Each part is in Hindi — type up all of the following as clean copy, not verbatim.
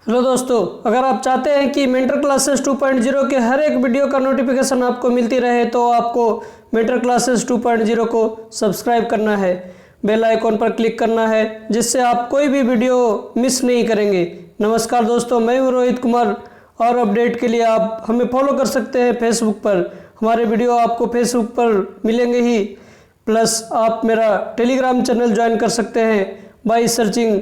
हेलो दोस्तों, अगर आप चाहते हैं कि मेंटर क्लासेस 2.0 के हर एक वीडियो का नोटिफिकेशन आपको मिलती रहे तो आपको मेंटर क्लासेस 2.0 को सब्सक्राइब करना है, बेल आइकॉन पर क्लिक करना है, जिससे आप कोई भी वीडियो मिस नहीं करेंगे। नमस्कार दोस्तों, मैं हूं रोहित कुमार और अपडेट के लिए आप हमें फॉलो कर सकते हैं फेसबुक पर। हमारे वीडियो आपको फेसबुक पर मिलेंगे ही, प्लस आप मेरा टेलीग्राम चैनल ज्वाइन कर सकते हैं बाय सर्चिंग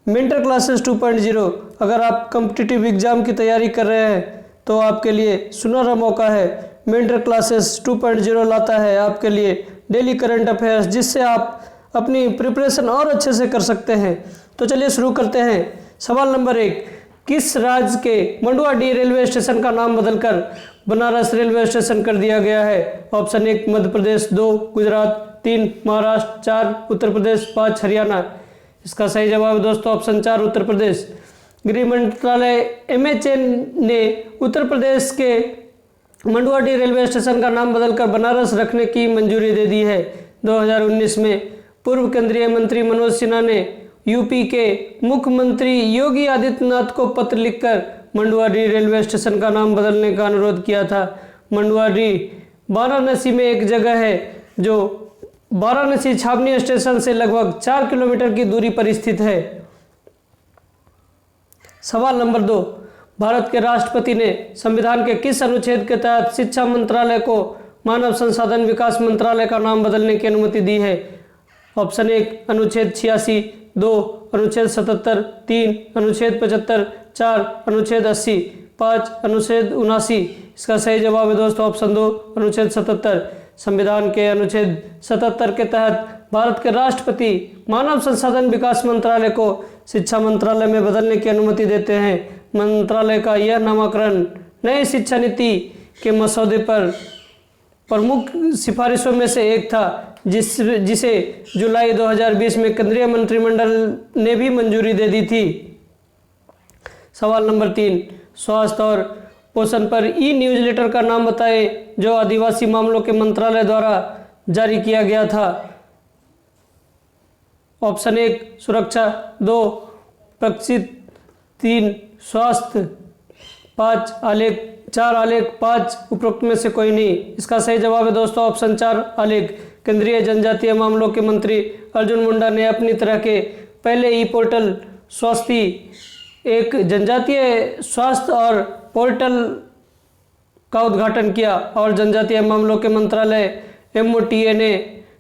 मेंटर क्लासेस 2.0। अगर आप कॉम्पिटिटिव एग्ज़ाम की तैयारी कर रहे हैं तो आपके लिए सुनहरा मौका है। मेंटर क्लासेस 2.0 लाता है आपके लिए डेली करंट अफेयर्स, जिससे आप अपनी प्रिपरेशन और अच्छे से कर सकते हैं। तो चलिए शुरू करते हैं। सवाल नंबर 1, किस राज्य के मंडुआडीह रेलवे स्टेशन का नाम बदलकर बनारस रेलवे स्टेशन कर दिया गया है? ऑप्शन 1 मध्य प्रदेश, 2 गुजरात, 3 महाराष्ट्र, 4 उत्तर प्रदेश, 5 हरियाणा। इसका सही जवाब है दोस्तों ऑप्शन 4 उत्तर प्रदेश। गृह मंत्रालय MHN ने उत्तर प्रदेश के मंडुआडीह रेलवे स्टेशन का नाम बदलकर बनारस रखने की मंजूरी दे दी है। 2019 में पूर्व केंद्रीय मंत्री मनोज सिन्हा ने यूपी के मुख्यमंत्री योगी आदित्यनाथ को पत्र लिखकर मंडुआडीह रेलवे स्टेशन का नाम बदलने का अनुरोध किया था। मंडुआडीह वाराणसी में एक जगह है जो वाराणसी छावनी स्टेशन से लगभग 4 किलोमीटर की दूरी पर स्थित है। सवाल नंबर 2, भारत के राष्ट्रपति ने संविधान के किस अनुच्छेद के तहत शिक्षा मंत्रालय को मानव संसाधन विकास मंत्रालय का नाम बदलने की अनुमति दी है? ऑप्शन 1 अनुच्छेद 86, 2 अनुच्छेद 77, 3 अनुच्छेद 75, 4 अनुच्छेद 80, 5 अनुच्छेद 79। इसका सही जवाब है दोस्तों ऑप्शन 2 अनुच्छेद 77। संविधान के अनुच्छेद 77 के तहत भारत के राष्ट्रपति मानव संसाधन विकास मंत्रालय को शिक्षा मंत्रालय में बदलने की अनुमति देते हैं। मंत्रालय का यह नामकरण नई शिक्षा नीति के मसौदे पर प्रमुख सिफारिशों में से एक था, जिसे जुलाई 2020 में केंद्रीय मंत्रिमंडल ने भी मंजूरी दे दी थी। सवाल नंबर 3, स्वास्थ्य और पोषण पर न्यूज़लेटर का नाम बताएं जो आदिवासी मामलों के मंत्रालय द्वारा जारी किया गया था। ऑप्शन 1 सुरक्षा, 2 प्रक्षित, 3 स्वास्थ्य, 5 आलेख, 4 आलेख, 5 उपरोक्त में से कोई नहीं। इसका सही जवाब है दोस्तों ऑप्शन 4 आलेख। केंद्रीय जनजातीय मामलों के मंत्री अर्जुन मुंडा ने अपनी तरह के पहले ई पोर्टल स्वास्थ्य, एक जनजातीय स्वास्थ्य और पोर्टल का उद्घाटन किया और जनजातीय मामलों के मंत्रालय MOTA ने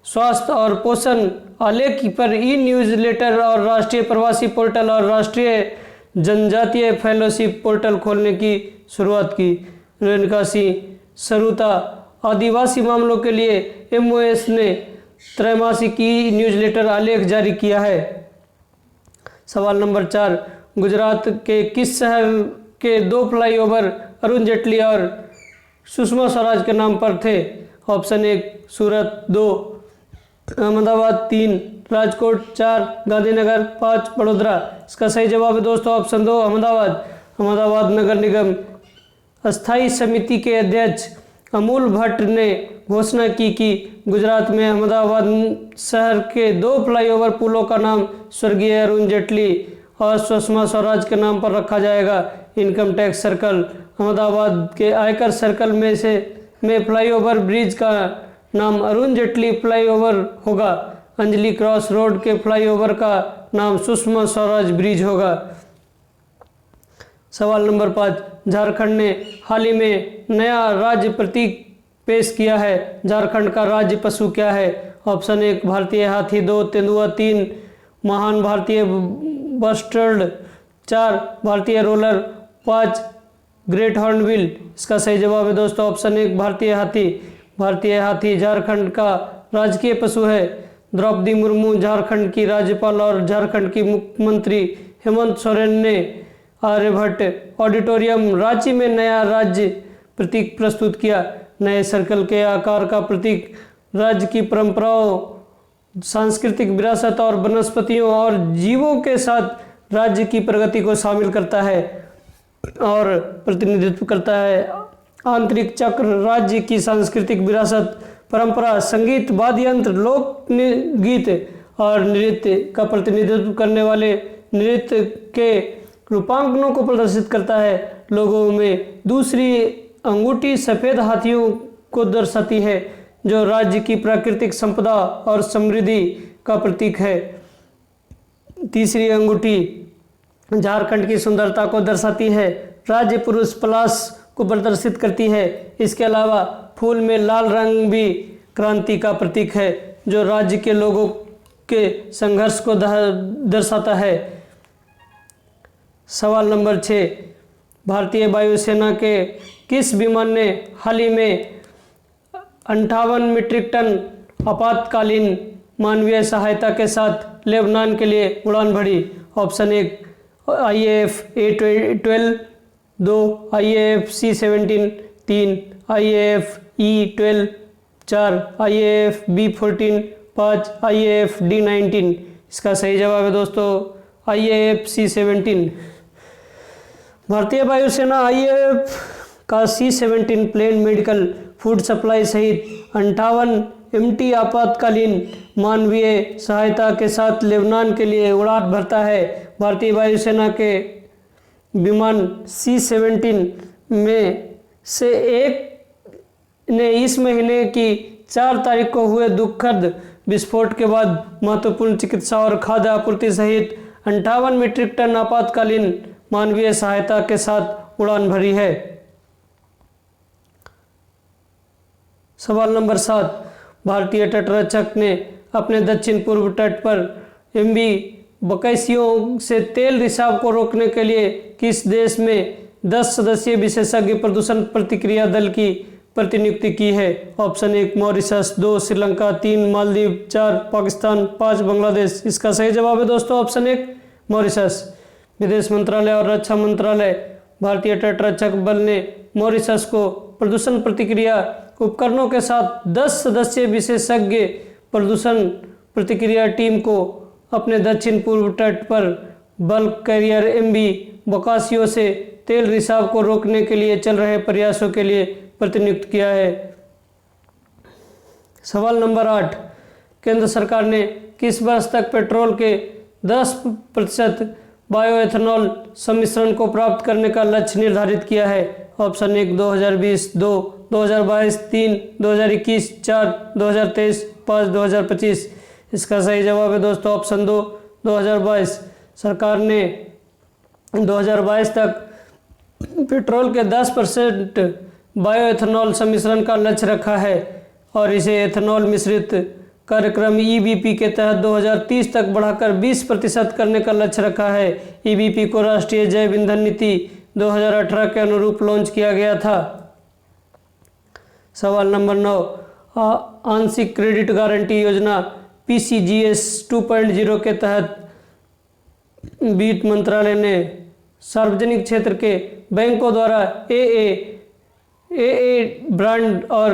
स्वास्थ्य और पोषण आलेख पर न्यूज़लेटर और राष्ट्रीय प्रवासी पोर्टल और राष्ट्रीय जनजातीय फेलोशिप पोर्टल खोलने की शुरुआत की। रेणुका सिंह सरुता आदिवासी मामलों के लिए MOS ने त्रैमासिक न्यूज़लेटर आलेख जारी किया है। सवाल नंबर 4, गुजरात के किस शहर के 2 फ्लाईओवर अरुण जेटली और सुषमा स्वराज के नाम पर थे? ऑप्शन 1 सूरत, 2 अहमदाबाद, 3 राजकोट, 4 गांधीनगर, 5 वडोदरा। इसका सही जवाब है दोस्तों ऑप्शन 2 अहमदाबाद। अहमदाबाद नगर निगम अस्थायी समिति के अध्यक्ष अमूल भट्ट ने घोषणा की कि गुजरात में अहमदाबाद शहर के 2 फ्लाईओवर पुलों का नाम स्वर्गीय अरुण जेटली और सुषमा स्वराज के नाम पर रखा जाएगा। इनकम टैक्स सर्कल अहमदाबाद के आयकर सर्कल में फ्लाईओवर ब्रिज का नाम अरुण जेटली फ्लाईओवर होगा। अंजलि क्रॉस रोड के फ्लाईओवर का नाम सुषमा स्वराज ब्रिज होगा। सवाल नंबर 5, झारखंड ने हाल ही में नया राज्य प्रतीक पेश किया है। झारखंड का राज्य पशु क्या है? ऑप्शन 1 भारतीय हाथी, 2 तेंदुआ, 3 महान भारतीय बस्टर्ड, 4 भारतीय रोलर, 5 ग्रेट हॉर्नबिल। इसका सही जवाब है दोस्तों ऑप्शन 1 भारतीय हाथी। भारतीय हाथी झारखंड का राजकीय पशु है। द्रौपदी मुर्मू झारखंड की राज्यपाल और झारखंड की मुख्यमंत्री हेमंत सोरेन ने आर्यभट्ट ऑडिटोरियम रांची में नया राज्य प्रतीक प्रस्तुत किया। नए सर्कल के आकार का प्रतीक राज्य की परंपराओं, सांस्कृतिक विरासत और वनस्पतियों और जीवों के साथ राज्य की प्रगति को शामिल करता है और प्रतिनिधित्व करता है। आंतरिक चक्र राज्य की सांस्कृतिक विरासत, परंपरा, संगीत, वाद्य यंत्र, लोक गीत और नृत्य का प्रतिनिधित्व करने वाले नृत्य के रूपांकनों को प्रदर्शित करता है। लोगों में दूसरी अंगूठी सफ़ेद हाथियों को दर्शाती है, जो राज्य की प्राकृतिक संपदा और समृद्धि का प्रतीक है। तीसरी अंगूठी झारखंड की सुंदरता को दर्शाती है। राज्य पुरुष पलाश को प्रदर्शित करती है। इसके अलावा फूल में लाल रंग भी क्रांति का प्रतीक है, जो राज्य के लोगों के संघर्ष को दर्शाता है। सवाल नंबर 6, भारतीय वायुसेना के किस विमान ने हाल ही में 58 मीट्रिक टन आपातकालीन मानवीय सहायता के साथ लेबनान के लिए उड़ान भरी? Option 1 IAF A-12, 2 IAF C-17, 3 IAF E-12, 4 IAF B-14, 5 IAF D-19। इसका सही जवाब है दोस्तों IAF C-17। भारतीय वायुसेना IAF का C-17 plane medical, food supply सहित 58 MT आपातकालीन मानवीय सहायता के साथ लेबनान के लिए उड़ान भरता है। भारतीय वायुसेना के विमान C-17 में से एक ने इस महीने की 4 तारीख को हुए दुखद विस्फोट के बाद महत्वपूर्ण चिकित्सा और खाद्य आपूर्ति सहित 58 मीट्रिक टन आपातकालीन मानवीय सहायता के साथ उड़ान भरी है। सवाल नंबर 7, भारतीय तटरक्षक ने अपने दक्षिण पूर्व तट पर MV बकैसियों से तेल रिसाव को रोकने के लिए किस देश में 10 सदस्यीय विशेषज्ञ प्रदूषण प्रतिक्रिया दल की प्रतिनियुक्ति की है? Option 1 Mauritius, 2 Sri Lanka, 3 Maldives, 4 Pakistan, 5 Bangladesh. इसका सही जवाब है दोस्तों ऑप्शन 1 मॉरिशस। विदेश मंत्रालय और रक्षा मंत्रालय भारतीय तटरक्षक बल ने मॉरिशस को प्रदूषण प्रतिक्रिया उपकरणों के साथ 10 सदस्यीय विशेषज्ञ प्रदूषण प्रतिक्रिया टीम को अपने दक्षिण पूर्व तट पर बल्क कैरियर MV बकासियो से तेल रिसाव को रोकने के लिए चल रहे प्रयासों के लिए प्रतिनियुक्त किया है। सवाल नंबर 8, केंद्र सरकार ने किस वर्ष तक पेट्रोल के 10% बायोएथेनॉल सम्मिश्रण को प्राप्त करने का लक्ष्य निर्धारित किया है? ऑप्शन 1 2020, 2 2022, 3 2021, 4 2023, 5 2025। इसका सही जवाब है दोस्तों ऑप्शन 2 2022। सरकार ने 2022 तक पेट्रोल के 10% बायोएथेनॉल सम्मिश्रण का लक्ष्य रखा है और इसे एथेनॉल मिश्रित कार्यक्रम EBP के तहत 2030 तक बढ़ाकर 20% करने का लक्ष्य रखा है। EBP को राष्ट्रीय जैव ईंधन नीति 2018 के अनुरूप लॉन्च किया गया था। सवाल नंबर 9, आंशिक क्रेडिट गारंटी योजना PCGS 2.0 के तहत वित्त मंत्रालय ने सार्वजनिक क्षेत्र के बैंकों द्वारा AA ब्रांड और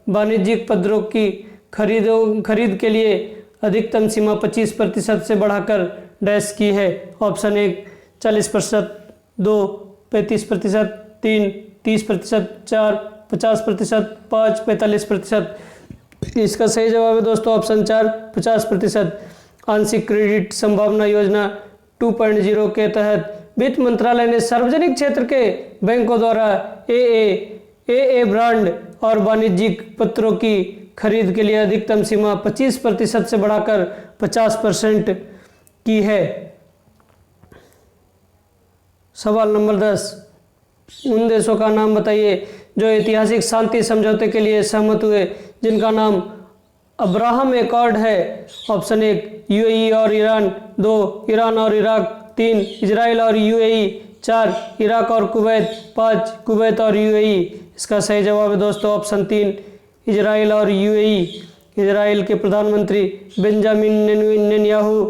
वाणिज्यिक पत्रों की खरीद के लिए अधिकतम सीमा 25% से बढ़ाकर डैश की है। ऑप्शन 1 40%, 2 35%, 3 30%, 4 50%, 5 45%। इसका सही जवाब है दोस्तों ऑप्शन 4 50%। आंशिक क्रेडिट संभावना योजना 2.0 के तहत वित्त मंत्रालय ने सार्वजनिक क्षेत्र के बैंकों द्वारा AA ब्रांड और वाणिज्यिक पत्रों की खरीद के लिए अधिकतम सीमा 25% से बढ़ाकर 50% की है। सवाल नंबर 10, उन देशों का नाम बताइए जो ऐतिहासिक शांति समझौते के लिए सहमत हुए जिनका नाम अब्राहम एकॉर्ड है। ऑप्शन 1 UAE और ईरान, 2 ईरान और इराक, 3 इजराइल और UAE, 4 इराक और कुवैत, 5 कुवैत और UAE। इसका सही जवाब है दोस्तों ऑप्शन 3 इजराइल और UAE। इजराइल के प्रधानमंत्री बेंजामिन नेतन्याहू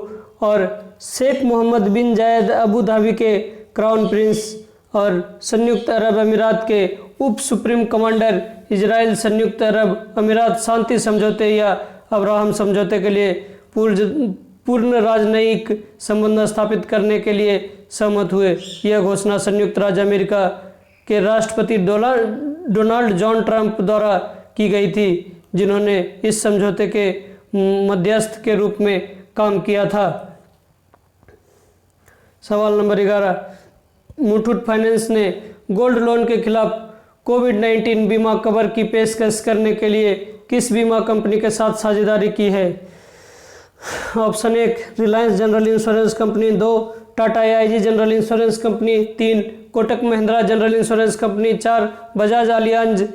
और शेख मोहम्मद बिन जायद अबू धाबी के क्राउन प्रिंस और संयुक्त अरब अमीरात के उप सुप्रीम कमांडर इजराइल संयुक्त अरब अमीरात शांति समझौते या अब्राहम समझौते के लिए पूर्ण राजनयिक संबंध स्थापित करने के लिए सहमत हुए। यह घोषणा संयुक्त राज्य अमेरिका के राष्ट्रपति डोनाल्ड जॉन ट्रंप द्वारा की गई थी, जिन्होंने इस समझौते के मध्यस्थ के रूप में काम किया था। सवाल नंबर 11, मुथूट फाइनेंस ने गोल्ड लोन के खिलाफ कोविड-19 बीमा कवर की पेशकश करने के लिए किस बीमा कंपनी के साथ साझेदारी की है? Option 1 Reliance general insurance company, 2 Tata AIG general insurance company, 3 Kotak Mahindra general insurance company, 4 Bajaj Allianz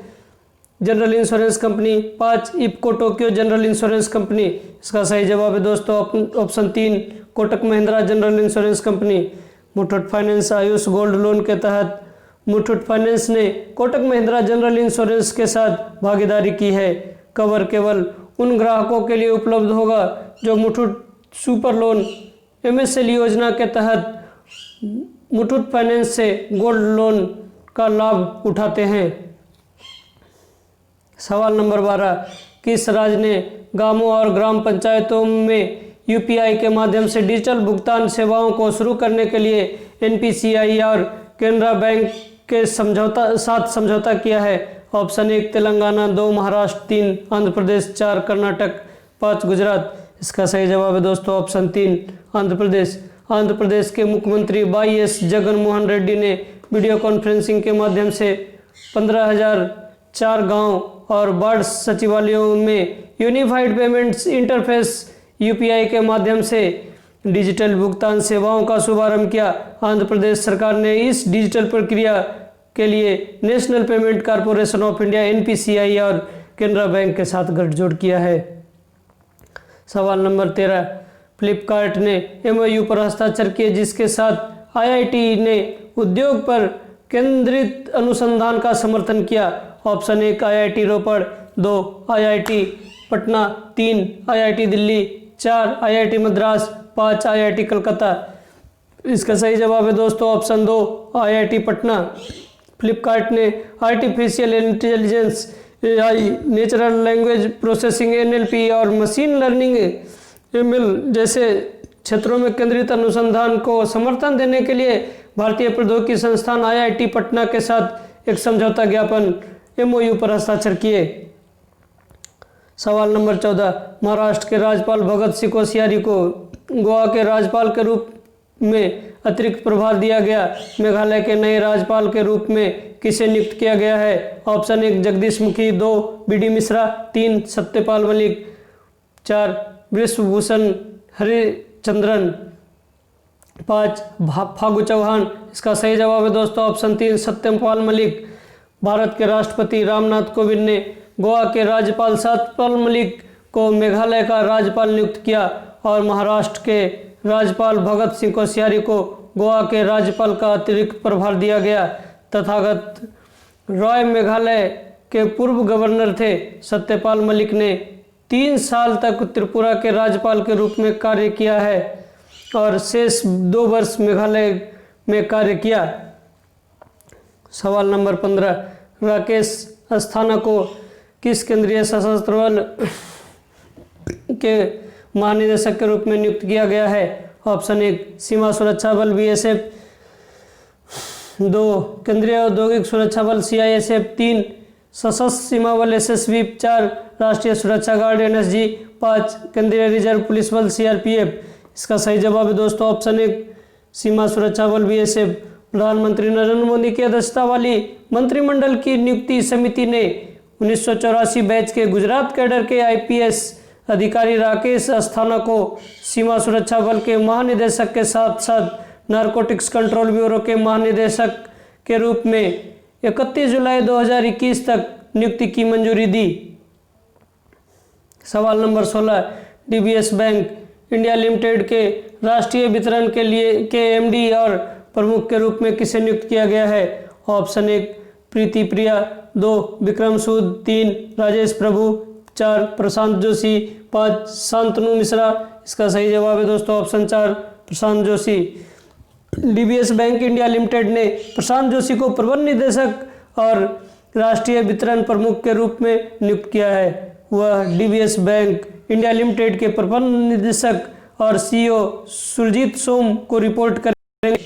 general insurance company, 5 IFFCO Tokyo general insurance company. इसका सही जवाब है दोस्तों option 3 Kotak Mahindra general insurance company. Muthoot finance Ayush gold loan के तहत मुथूट फाइनेंस ने कोटक महिंद्रा जनरल इंश्योरेंस के साथ भागीदारी की है। कवर केवल उन ग्राहकों के लिए उपलब्ध होगा जो मुथूट सुपर लोन MSL योजना के तहत मुथूट फाइनेंस से गोल्ड लोन का लाभ उठाते हैं। सवाल नंबर 12, किस राज्य ने गांवों और ग्राम पंचायतों में UPI के माध्यम से डिजिटल भुगतान सेवाओं को शुरू करने के लिए NPCI और केनरा बैंक के साथ समझौता किया है? ऑप्शन 1 तेलंगाना, 2 महाराष्ट्र, 3 आंध्र प्रदेश, 4 कर्नाटक, 5 गुजरात। इसका सही जवाब है दोस्तों ऑप्शन 3 आंध्र प्रदेश। आंध्र प्रदेश के मुख्यमंत्री YS जगनमोहन रेड्डी ने वीडियो कॉन्फ्रेंसिंग के माध्यम से 15,004 गांव और वार्ड सचिवालयों में यूनिफाइड पेमेंट्स इंटरफेस UPI के माध्यम से डिजिटल भुगतान सेवाओं का शुभारंभ किया। आंध्र प्रदेश सरकार ने इस डिजिटल प्रक्रिया के लिए national payment corporation of India NPCI और केनरा बैंक के साथ गठजोड़ किया है। सवाल नंबर 13, फ्लिपकार्ट ने MOU पर हस्ताक्षर किए जिसके साथ IIT ने उद्योग पर केंद्रित अनुसंधान का समर्थन किया? ऑप्शन 1 IIT रोपड़, 2 IIT Patna, 3 IIT Delhi, 4 IIT Madras, 5 IIT Calcutta. इसका सही जवाब है दोस्तों ऑप्शन 2 IIT पटना। फ्लिपकार्ट ने artificial intelligence AI, natural language processing NLP और मशीन लर्निंग ML जैसे क्षेत्रों में केंद्रित अनुसंधान को समर्थन देने के लिए भारतीय प्रौद्योगिकी संस्थान IIT पटना के साथ एक समझौता ज्ञापन MOU पर हस्ताक्षर किए। सवाल नंबर 14, महाराष्ट्र के राज्यपाल भगत सिंह कोश्यारी को गोवा के राज्यपाल के रूप में अतिरिक्त प्रभार दिया गया। मेघालय के नए राज्यपाल के रूप में किसे नियुक्त किया गया है? Option 1 Jagdish Mukhi, 2 BD Mishra, 3 Satyapal Malik, 4 Vishwabhushan Harichandan, 5 Phagu Chauhan. इसका सही जवाब है दोस्तों ऑप्शन 3 सत्यपाल मलिक। भारत के राष्ट्रपति रामनाथ कोविंद ने गोवा के राज्यपाल सत्यपाल मलिक को मेघालय का राज्यपाल नियुक्त किया और महाराष्ट्र के राज्यपाल भगत सिंह कोश्यारी को गोवा के राज्यपाल का अतिरिक्त प्रभार दिया गया। तथागत रॉय मेघालय के पूर्व गवर्नर थे। सत्यपाल मलिक ने 3 साल तक त्रिपुरा के राज्यपाल के रूप में कार्य किया है और शेष 2 वर्ष मेघालय में कार्य किया। सवाल नंबर 15, राकेश अस्थाना को किस केंद्रीय सशस्त्र बल के महानिदेशक के रूप में नियुक्त किया गया है? ऑप्शन 1 सीमा सुरक्षा बल BSF, 2 केंद्रीय औद्योगिक सुरक्षा बल CISF, 3 सशस्त्र सीमा बल SSB, 4 राष्ट्रीय सुरक्षा गार्ड NSG, 5 केंद्रीय रिजर्व पुलिस बल CRPF। इसका सही जवाब है दोस्तों ऑप्शन 1 सीमा सुरक्षा बल BSF। प्रधानमंत्री नरेंद्र मोदी की अध्यक्षता वाली मंत्रिमंडल की नियुक्ति समिति ने 1984 बैच के गुजरात कैडर के IPS अधिकारी राकेश अस्थाना को सीमा सुरक्षा बल के महानिदेशक के साथ साथ नारकोटिक्स कंट्रोल ब्यूरो के महानिदेशक के रूप में 31 जुलाई 2021 तक नियुक्ति की मंजूरी दी। सवाल number 16, DBS bank India limited के राष्ट्रीय वितरण के लिए के MD और प्रमुख के रूप में किसे नियुक्त किया गया है? ऑप्शन 1 प्रीति प्रिया, 2 विक्रम सूद, 3 राजेश प्रभु, 4 प्रशांत जोशी, 5 शांतनु मिश्रा। इसका सही जवाब है दोस्तों option 4 Prashant Joshi. DBS bank India limited ने प्रशांत जोशी को प्रबंध निदेशक और राष्ट्रीय वितरण प्रमुख के रूप में नियुक्त किया है। वह DBS बैंक इंडिया लिमिटेड के प्रबंध निदेशक और CEO सुरजीत सोम को रिपोर्ट करेंगे।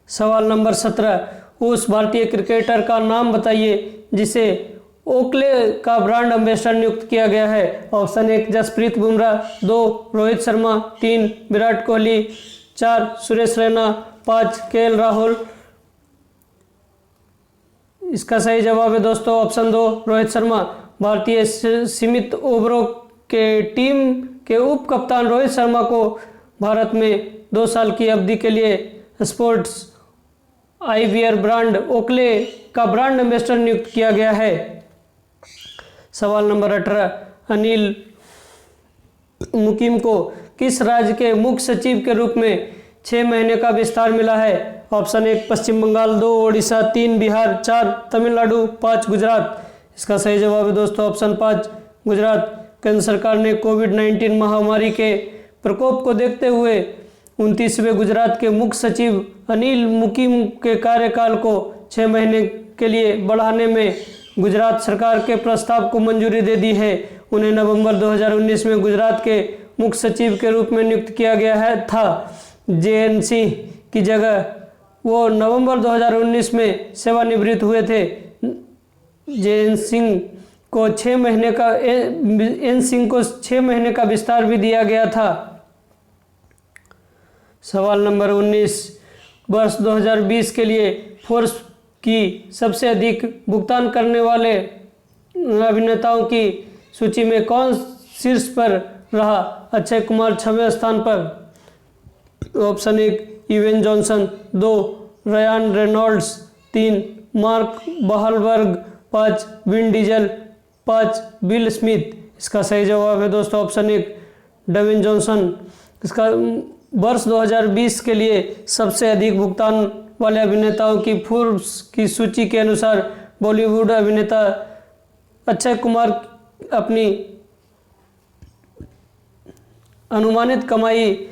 सवाल नंबर 17, उस भारतीय क्रिकेटर का नाम बताइए जिसे ओकले का ब्रांड एम्बेसडर नियुक्त किया गया है। Option 1 Jasprit Bumrah, 2 Rohit Sharma, 3 Virat Kohli, 4 Suresh Raina, 5 KL Rahul. इसका सही जवाब है दोस्तों ऑप्शन 2 रोहित शर्मा। भारतीय सीमित ओवरों के टीम के उप कप्तान रोहित शर्मा को भारत में 2 साल की अवधि के लिए स्पोर्ट्स आईवियर ब्रांड ओकले का ब्रांड एम्बेसडर नियुक्त किया गया है। सवाल नंबर 18, अनिल मुकिम को किस राज्य के मुख्य सचिव के रूप में 6 महीने का विस्तार मिला है? ऑप्शन 1 पश्चिम बंगाल, 2 ओडिशा, 3 बिहार, 4 तमिलनाडु, 5 गुजरात। इसका सही जवाब है दोस्तों ऑप्शन 5 गुजरात। केंद्र सरकार ने कोविड-19 महामारी के प्रकोप को देखते हुए 29वें गुजरात के मुख्य सचिव अनिल मुकिम के कार्यकाल को 6 महीने के लिए बढ़ाने में गुजरात सरकार के प्रस्ताव को मंजूरी दे दी है। उन्हें नवंबर 2019 में गुजरात के मुख्य सचिव के रूप में नियुक्त किया गया था। जेएन सिंह की जगह वो नवंबर 2019 में सेवानिवृत्त हुए थे। जेएन सिंह को 6 महीने का विस्तार भी दिया गया था। सवाल नंबर 19, वर्ष 2020 के लिए फोर्ब्स की सबसे अधिक भुगतान करने वाले अभिनेताओं की सूची में कौन शीर्ष पर रहा? अक्षय कुमार 6वें स्थान पर। Option 1 Evan Johnson, 2 Ryan Reynolds, 3 Mark Wahlberg, 5 Vin Diesel, 5 Bill Smith. इसका सही जवाब है दोस्तों ऑप्शन 1 डवेन जॉनसन। इसका वर्ष 2020 के लिए सबसे अधिक भुगतान वाले अभिनेताओं की फोर्ब्स की सूची के अनुसार बॉलीवुड अभिनेता अक्षय कुमार अपनी अनुमानित कमाई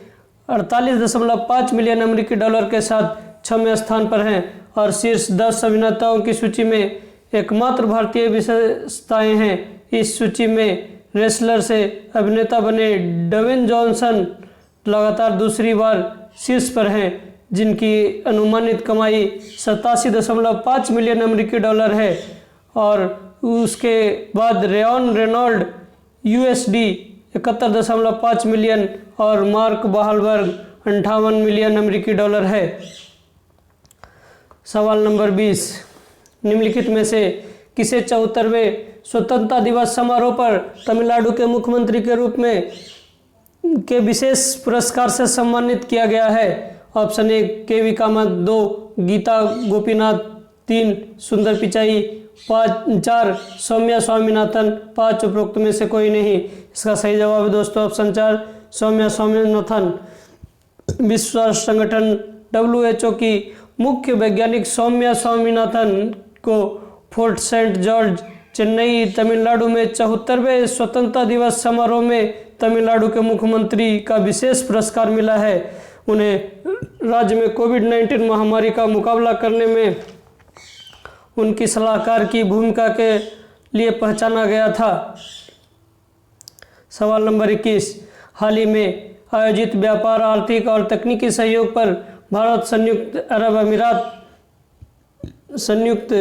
48.5 मिलियन अमेरिकी डॉलर के साथ 6वें स्थान पर हैं और शीर्ष 10 अभिनेताओं की सूची में एकमात्र भारतीय विशेषताएं हैं। इस सूची में रेसलर से अभिनेता बने डवेन जॉनसन लगातार दूसरी बार शीर्ष पर हैं, जिनकी अनुमानित कमाई 87.5 मिलियन अमेरिकी डॉलर है और उसके बाद रेयन रेनॉल्ड USD 71.5 मिलियन और मार्क वाहलबर्ग 58 मिलियन अमेरिकी डॉलर है। सवाल नंबर 20, निम्नलिखित में से किसे 74वें स्वतंत्रता दिवस समारोह पर तमिलनाडु के मुख्यमंत्री के रूप में के विशेष पुरस्कार से सम्मानित किया गया है? ऑप्शन 1 KV कामत, 2 गीता गोपीनाथ, 3 सुंदर पिचाई, 4 सौम्या स्वामीनाथन, 5 उपरोक्त में से कोई नहीं। इसका सही जवाब है दोस्तों ऑप्शन 4 सौम्या स्वामीनाथन। विश्व स्वास्थ्य संगठन WHO की मुख्य वैज्ञानिक सौम्या स्वामीनाथन को Fort Saint George, Chennai, Tamil Nadu में 74वें स्वतंत्रता दिवस समारोह में तमिलनाडु के मुख्यमंत्री का विशेष पुरस्कार मिला है। उन्हें राज्य में कोविड-19 महामारी का मुकाबला करने में उनकी सलाहकार की भूमिका के लिए पहचाना गया था। सवाल नंबर 21, हाल ही में आयोजित व्यापार, आर्थिक और तकनीकी सहयोग पर भारत संयुक्त अरब अमीरात संयुक्त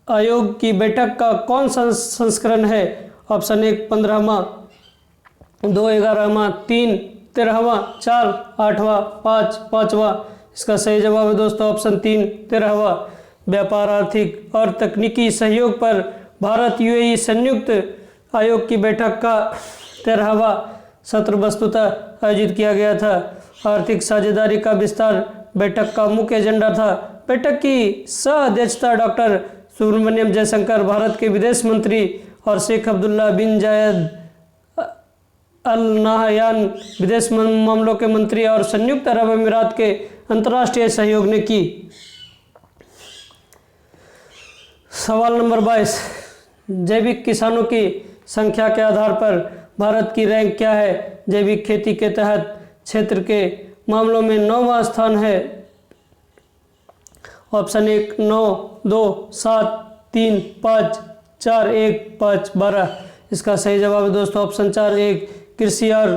आयोग की बैठक का कौन सा संस्करण है? ऑप्शन 1 15वां, 2 11वां, 3 13वां, 4 8वां, 5 5वां। इसका सही जवाब है दोस्तों ऑप्शन 3 13वां। व्यापार, आर्थिक और तकनीकी सहयोग पर भारत UAE संयुक्त आयोग की बैठक का 13वां सत्र वस्तुतः आयोजित किया गया था। आर्थिक साझेदारी का विस्तार बैठक का मुख्य एजेंडा था। बैठक की सह अध्यक्षता डॉक्टर सुब्रमण्यम जयशंकर, भारत के विदेश मंत्री, और शेख अब्दुल्ला बिन जायद अल नाहयान, विदेश मामलों के मंत्री और संयुक्त अरब अमीरात के अंतर्राष्ट्रीय सहयोग ने की। सवाल नंबर 22, जैविक किसानों की संख्या के आधार पर भारत की रैंक क्या है? जैविक खेती के तहत क्षेत्र के मामलों में 9वां स्थान है। ऑप्शन 1 9, 2 7, 3 5, 4 1 5 12। इसका सही जवाब है दोस्तों ऑप्शन 4 1। कृषि और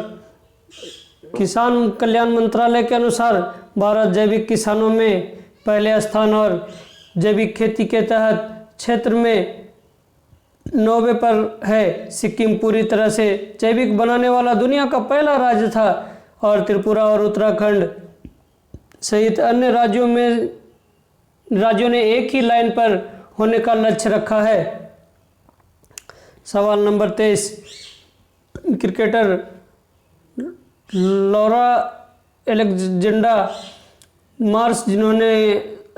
किसान कल्याण मंत्रालय के अनुसार भारत जैविक किसानों में पहले स्थान और जैविक खेती के तहत क्षेत्र में 9वें पर है। सिक्किम पूरी तरह से जैविक बनाने वाला दुनिया का पहला राज्य था और त्रिपुरा और उत्तराखंड सहित अन्य राज्यों ने एक ही लाइन पर होने का लक्ष्य रखा है। सवाल नंबर 23, क्रिकेटर लॉरा एलेक्जेंडा मार्श जिन्होंने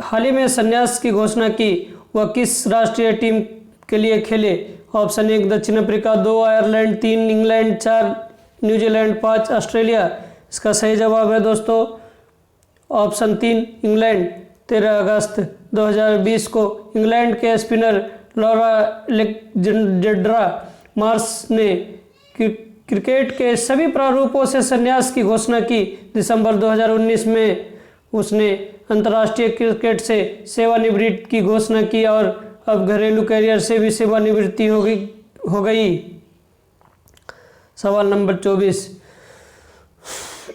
हाल ही में संन्यास की घोषणा की, वह किस राष्ट्रीय टीम के लिए खेले? ऑप्शन 1 दक्षिण Africa, 2 Ireland, 3 England, 4 New Zealand, 5 Australia. इसका सही जवाब है दोस्तों ऑप्शन 3 इंग्लैंड। 13 अगस्त 2020 को इंग्लैंड के स्पिनर लॉरा एलेक्जेंड्रा मार्श ने क्रिकेट के सभी प्रारूपों से संन्यास की घोषणा की। दिसंबर 2019 में उसने अंतर्राष्ट्रीय क्रिकेट से सेवानिवृत्ति की घोषणा की और अब घरेलू कैरियर से भी सेवानिवृत्ति हो गई। सवाल नंबर 24,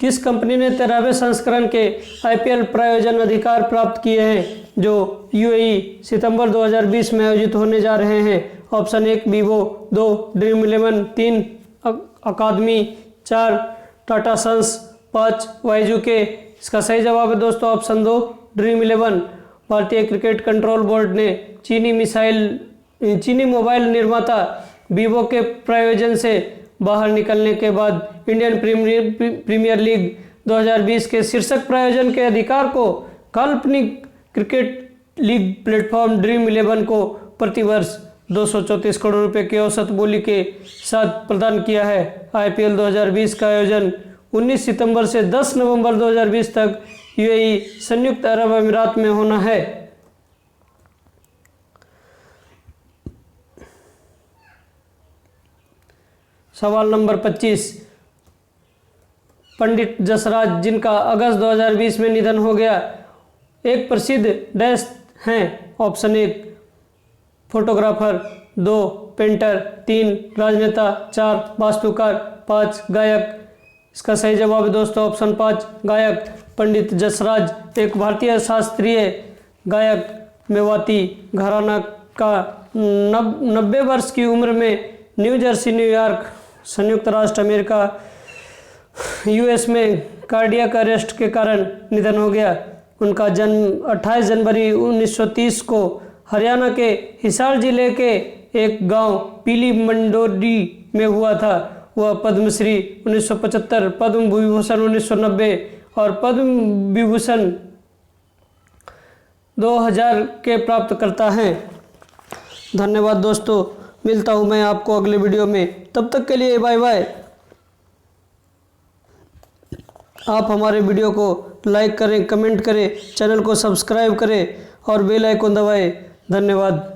किस कंपनी ने 13वें संस्करण के आईपीएल प्रायोजन अधिकार प्राप्त किए हैं जो यूएई सितंबर 2020 में आयोजित होने जा रहे हैं? ऑप्शन 1 वीवो, 2 ड्रीम 11, 3 अकादमी, 4 टाटा सन्स, 5 वाईजुके। इसका सही जवाब है दोस्तों ऑप्शन 2 ड्रीम 11। भारतीय क्रिकेट कंट्रोल बोर्ड ने चीनी मोबाइल निर्माता वीवो के प्रायोजन से बाहर निकलने के बाद इंडियन प्रीमियर लीग 2020 के शीर्षक प्रायोजन के अधिकार को काल्पनिक क्रिकेट लीग प्लेटफॉर्म ड्रीम 11 को प्रतिवर्ष 234 करोड़ रुपए की औसत बोली के साथ प्रदान किया है। आईपीएल 2020 का आयोजन 19 सितंबर से 10 नवंबर 2020 तक यूएई संयुक्त अरब अमीरात में होना है। सवाल नंबर 25, पंडित जसराज जिनका अगस्त 2020 में निधन हो गया, एक प्रसिद्ध डैश हैं? ऑप्शन 1 फोटोग्राफर, 2 पेंटर, 3 राजनेता, 4 वास्तुकार, 5 गायक। इसका सही जवाब है दोस्तों ऑप्शन 5 गायक। पंडित जसराज एक भारतीय शास्त्रीय गायक मेवाती घराना का 90 वर्ष की उम्र में न्यू जर्सी, न्यूयॉर्क, संयुक्त राष्ट्र अमेरिका यूएस में कार्डियक अरेस्ट के कारण निधन हो गया। उनका जन्म 28 जनवरी 1930 को हरियाणा के हिसार जिले के एक गांव पीली मंडोरी में हुआ था। वह पद्मश्री 1975, पद्म विभूषण 1990 और पद्म विभूषण 2000 के प्राप्त करता हैं। धन्यवाद दोस्तों, मिलता हूँ मैं आपको अगले वीडियो में, तब तक के लिए बाय बाय। आप हमारे वीडियो को लाइक करें, कमेंट करें, चैनल को सब्सक्राइब करें और बेल आइकन दबाएं। धन्यवाद।